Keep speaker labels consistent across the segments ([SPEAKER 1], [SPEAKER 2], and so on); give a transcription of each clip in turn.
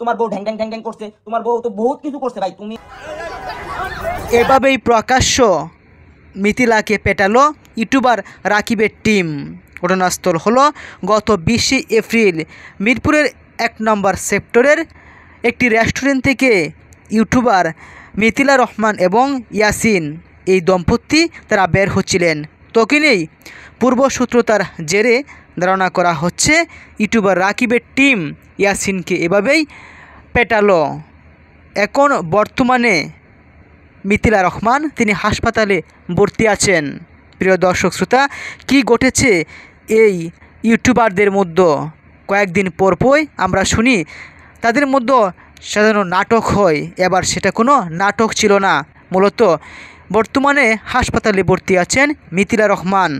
[SPEAKER 1] তোমার বউ ঢ্যাং ঢ্যাং ঢ্যাং ঢ্যাং করছে, তোমার বউ তো বহুত কিছু করছে ভাই। তুমি
[SPEAKER 2] এভাবেই প্রকাশ্য মিথিলাকে পেটালো ইউটিউবার রাকিবের টিম। ঘটনাস্থল হলো গত 20 এপ্রিল মিরপুরের 1 নম্বর সেক্টরের একটি রেস্টুরেন্ট থেকে ইউটিউবার মিথিলা রহমান এবং ইয়াসিন এই দম্পতি তারা বের হচ্ছিলেন। তখনই পূর্বশত্রুতার জেরে ধারণা করা হচ্ছে ইউটিউবার রাকিবের টিম ইয়াসিনকে এভাবেই পেটালো। এখন বর্তমানে মিথিলা রহমান তিনি হাসপাতালে ভর্তি আছেন। প্রিয় দর্শক শ্রোতা, কি ঘটেছে এই ইউটিউবারদের মধ্যে? কয়েকদিন পরপরই আমরা শুনি তাদের মধ্যে সাধারণ নাটক হয়, এবার সেটা কোনো নাটক ছিল না। মূলত বর্তমানে হাসপাতালে ভর্তি আছেন মিথিলা রহমান।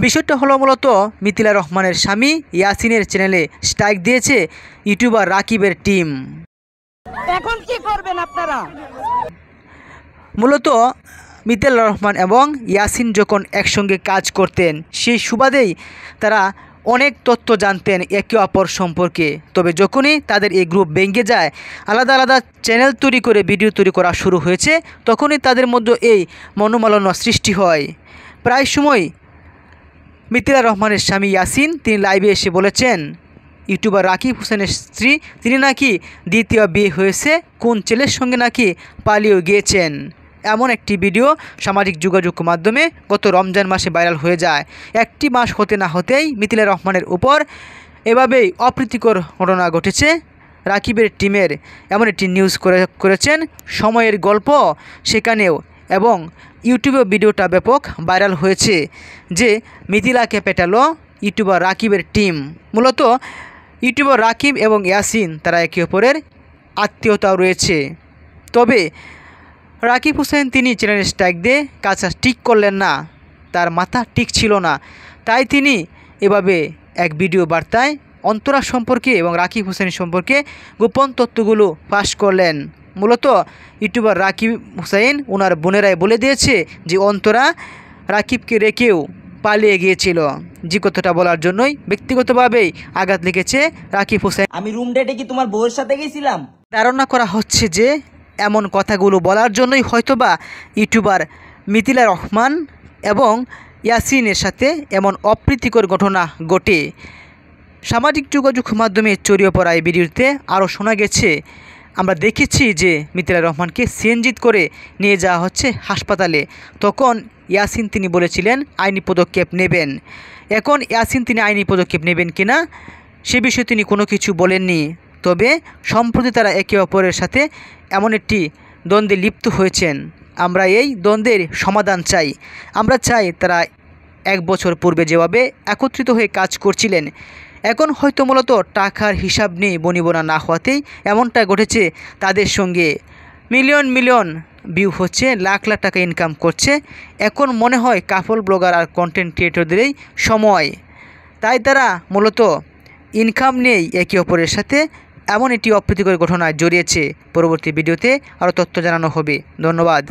[SPEAKER 2] বিষয়টা হলো মূলত মিথিলা রহমানের স্বামী ইয়াসিনের চ্যানেলে স্ট্রাইক দিয়েছে ইউটিউবার রাকিবের টিম।
[SPEAKER 3] এখন কি করবেন আপনারা?
[SPEAKER 2] মূলত মিথিলা রহমান এবং ইয়াসিন যখন একসঙ্গে কাজ করতেন সেই সুবাদেই তারা অনেক তথ্য জানতেন একে অপর সম্পর্কে। তবে যখনই তাদের এই গ্রুপ ভেঙে যায়, আলাদা আলাদা চ্যানেল তৈরি করে ভিডিও তৈরি করা শুরু হয়েছে, তখনই তাদের মধ্যে এই মনোমালিন্য সৃষ্টি হয়। প্রায় সময় মিথিলা রহমানের স্বামী ইয়াসিন তিনি লাইভে এসে বলেছেন ইউটিউবার রাকিব হোসেনের স্ত্রী তিনি নাকি দ্বিতীয় বিয়ে হয়েছে, কোন ছেলের সঙ্গে নাকি পালিয়ে গিয়েছেন। এমন একটি ভিডিও সামাজিক যোগাযোগ মাধ্যমে গত রমজান মাসে ভাইরাল হয়ে যায়। একটি মাস হতে না হতেই মিথিলা রহমানের উপর এভাবেই অপ্রীতিকর ঘটনা ঘটেছে রাকিবের টিমের। এমন একটি নিউজ করেছেন সময়ের গল্প সেখানেও, এবং ইউটিউবে ভিডিওটা ব্যাপক ভাইরাল হয়েছে যে মিথিলাকে পেটালো ইউটিউবার রাকিবের টিম। মূলত ইউটিউবার রাকিব এবং ইয়াসিন তারা একে অপরের আত্মীয়তাও রয়েছে। তবে রাকিব হোসেন তিনি চ্যানেল স্ট্রাইক দিয়ে কাজটা ঠিক করলেন না, তার মাথা ঠিক ছিল না, তাই তিনি এভাবে এক ভিডিও বার্তায় অন্তরা সম্পর্কে এবং রাকিব হোসেন সম্পর্কে গোপন তথ্যগুলো ফাঁস করলেন। মূলত ইউটিউবার রাকিব হোসেন ওনার বোনেরাই বলে দিয়েছে যে অন্তরা রাকিবকে রেখেও পালিয়ে গিয়েছিল। যে কথাটা বলার জন্যই ব্যক্তিগতভাবেই আঘাত লেগেছে রাকিব হোসেন।
[SPEAKER 1] আমি রুম ডেটে কি তোমার বউয়ের সাথে গেছিলাম?
[SPEAKER 2] ধারণা করা হচ্ছে যে এমন কথাগুলো বলার জন্যই হয়তোবা ইউটিউবার মিথিলা রহমান এবং ইয়াসিনের সাথে এমন অপ্রীতিকর ঘটনা ঘটে। সামাজিক যোগাযোগ মাধ্যমে ছড়িয়ে পড়া এই ভিডিওতে আরও শোনা গেছে, আমরা দেখেছি যে মিথিলা রহমানকে সিএনজিতে করে নিয়ে যাওয়া হচ্ছে হাসপাতালে। তখন ইয়াসিন তিনি বলেছিলেন আইনি পদক্ষেপ নেবেন। এখন ইয়াসিন তিনি আইনি পদক্ষেপ নেবেন কিনা সে বিষয়ে তিনি কোনো কিছু বলেননি। তবে সম্প্রতি তারা একে অপরের সাথে এমন একটি দ্বন্দ্বে লিপ্ত হয়েছেন। আমরা এই দ্বন্দ্বের সমাধান চাই। আমরা চাই তারা 1 বছর পূর্বে যেভাবে একত্রিত হয়ে কাজ করছিলেন, এখন হয়তো মূলত টাকার হিসাব নিয়ে বনিবনা না হওয়াতেই এমনটা ঘটেছে তাদের সঙ্গে। মিলিয়ন মিলিয়ন ভিউ হচ্ছে, লাখ লাখ টাকা ইনকাম করছে। এখন মনে হয় কাপল ব্লগার আর কন্টেন্ট ক্রিয়েটরদেরই সময়, তাই তারা মূলত ইনকাম নিয়েই একে অপরের সাথে এমন একটি অপ্রীতিকর ঘটনায় জড়িয়েছে। পরবর্তী ভিডিওতে আরও তথ্য জানানো হবে। ধন্যবাদ।